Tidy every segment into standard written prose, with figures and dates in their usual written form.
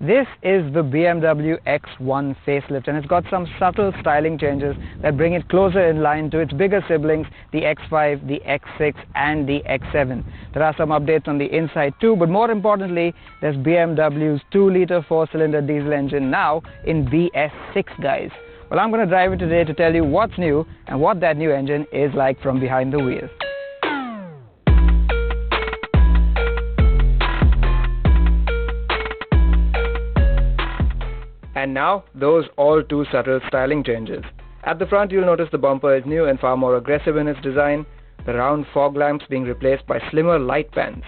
This is the BMW X1 facelift, and it's got some subtle styling changes that bring it closer in line to its bigger siblings, the X5, the X6 and the X7. There are some updates on the inside too, but more importantly, there's BMW's 2-liter 4-cylinder diesel engine now in BS6, guys. Well, I'm going to drive it today to tell you what's new and what that new engine is like from behind the wheel. And now, those all too subtle styling changes. At the front, you'll notice the bumper is new and far more aggressive in its design, the round fog lamps being replaced by slimmer light bands.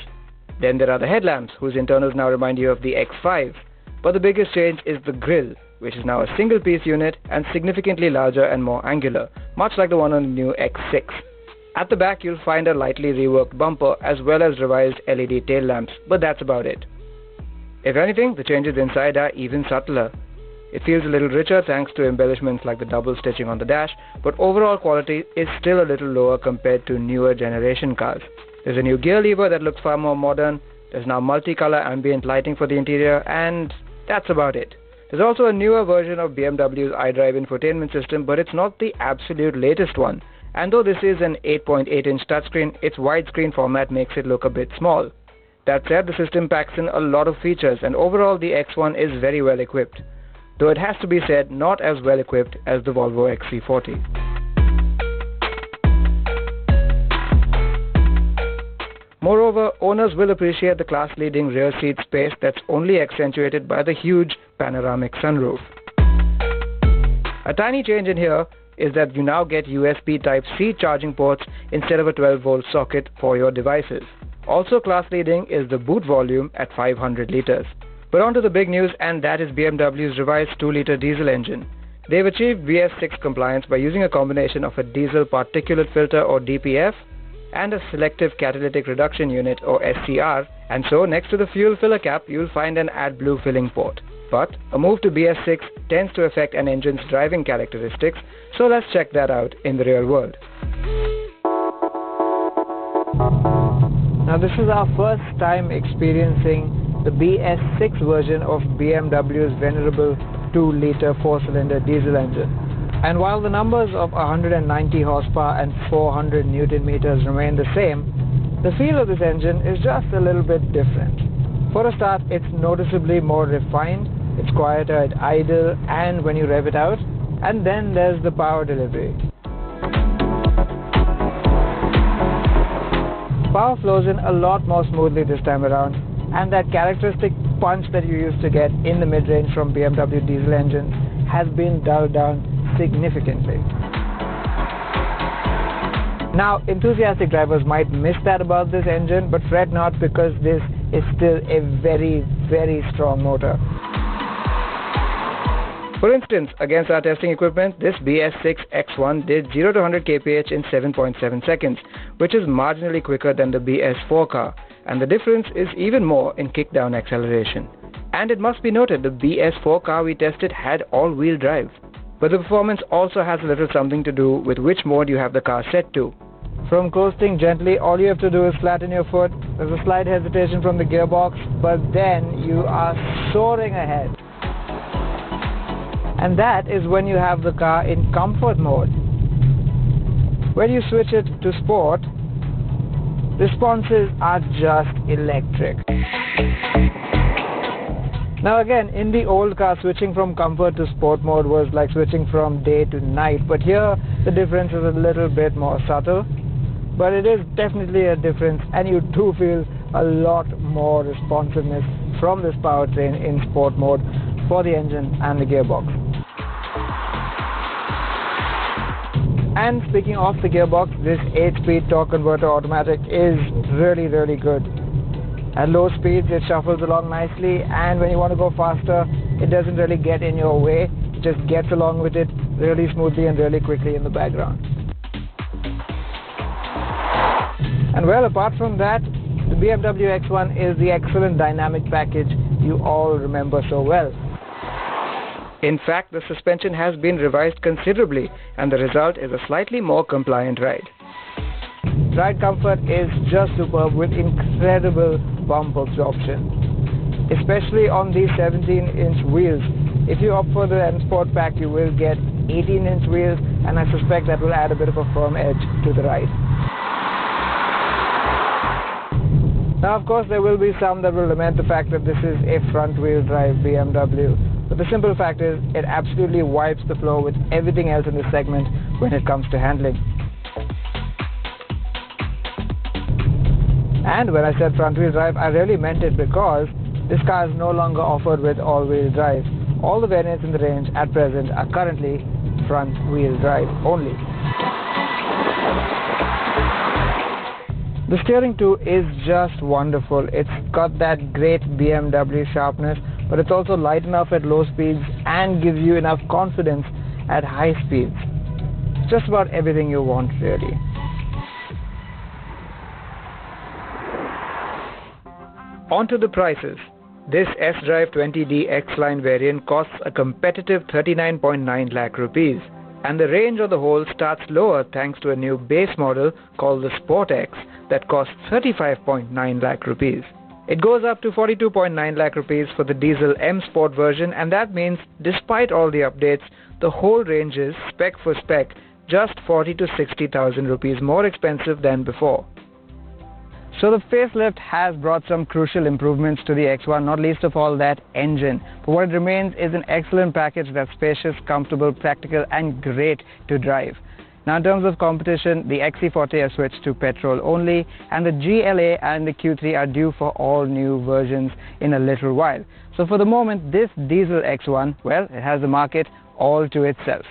Then there are the headlamps, whose internals now remind you of the X5. But the biggest change is the grille, which is now a single-piece unit and significantly larger and more angular, much like the one on the new X6. At the back, you'll find a lightly reworked bumper as well as revised LED tail lamps, but that's about it. If anything, the changes inside are even subtler. It feels a little richer thanks to embellishments like the double stitching on the dash, but overall quality is still a little lower compared to newer generation cars. There's a new gear lever that looks far more modern, there's now multicolor ambient lighting for the interior, and that's about it. There's also a newer version of BMW's iDrive infotainment system, but it's not the absolute latest one. And though this is an 8.8-inch touchscreen, its widescreen format makes it look a bit small. That said, the system packs in a lot of features, and overall the X1 is very well equipped. Though it has to be said, not as well equipped as the Volvo XC40. Moreover, owners will appreciate the class-leading rear seat space that's only accentuated by the huge panoramic sunroof. A tiny change in here is that you now get USB Type-C charging ports instead of a 12-volt socket for your devices. Also class-leading is the boot volume at 500 liters. But on to the big news, and that is BMW's revised 2-liter diesel engine. They've achieved BS6 compliance by using a combination of a diesel particulate filter or DPF and a selective catalytic reduction unit or SCR, and so next to the fuel filler cap you'll find an AdBlue filling port. But a move to BS6 tends to affect an engine's driving characteristics, so let's check that out in the real world. Now this is our first time experiencing the BS6 version of BMW's venerable 2-liter 4-cylinder diesel engine. And while the numbers of 190 horsepower and 400 Newton meters remain the same, the feel of this engine is just a little bit different. For a start, it's noticeably more refined, it's quieter at idle and when you rev it out, and then there's the power delivery. Power flows in a lot more smoothly this time around, and that characteristic punch that you used to get in the mid-range from BMW diesel engines has been dulled down significantly. Now, enthusiastic drivers might miss that about this engine, but fret not, because this is still a very, very strong motor. For instance, against our testing equipment, this BS6 X1 did 0 to 100 kph in 7.7 seconds, which is marginally quicker than the BS4 car, and the difference is even more in kick-down acceleration. And it must be noted, the BS4 car we tested had all-wheel drive. But the performance also has a little something to do with which mode you have the car set to. From coasting gently, all you have to do is flatten your foot. There's a slight hesitation from the gearbox, but then you are soaring ahead. And that is when you have the car in comfort mode. When you switch it to sport, responses are just electric. Now again, in the old car, switching from comfort to sport mode was like switching from day to night, but here the difference is a little bit more subtle, but it is definitely a difference, and you do feel a lot more responsiveness from this powertrain in sport mode for the engine and the gearbox. And speaking of the gearbox, this 8-speed torque converter automatic is really, really good. At low speeds it shuffles along nicely, and when you want to go faster, it doesn't really get in your way. It just gets along with it really smoothly and really quickly in the background. And well, apart from that, the BMW X1 is the excellent dynamic package you all remember so well. In fact, the suspension has been revised considerably, and the result is a slightly more compliant ride. Ride comfort is just superb with incredible bump absorption. especially on these 17-inch wheels. If you opt for the M Sport pack, you will get 18-inch wheels, and I suspect that will add a bit of a firm edge to the ride. Now, of course, there will be some that will lament the fact that this is a front-wheel drive BMW, but the simple fact is it absolutely wipes the floor with everything else in this segment when it comes to handling. And when I said front-wheel drive, I really meant it, because this car is no longer offered with all-wheel drive. All the variants in the range at present are currently front-wheel drive only. The steering too is just wonderful. It's got that great BMW sharpness, but it's also light enough at low speeds and gives you enough confidence at high speeds. Just about everything you want, really. On to the prices. This S-Drive 20D X-Line variant costs a competitive 39.9 lakh rupees, and the range on the whole starts lower thanks to a new base model called the Sport X that costs 35.9 lakh rupees. It goes up to 42.9 lakh rupees for the diesel M Sport version, and that means despite all the updates, the whole range is, spec for spec, just 40 to 60,000 rupees more expensive than before. So the facelift has brought some crucial improvements to the X1, not least of all that engine. But what remains is an excellent package that's spacious, comfortable, practical and great to drive. Now in terms of competition, the XC40 has switched to petrol only, and the GLA and the Q3 are due for all new versions in a little while. So for the moment, this diesel X1, well, it has the market all to itself.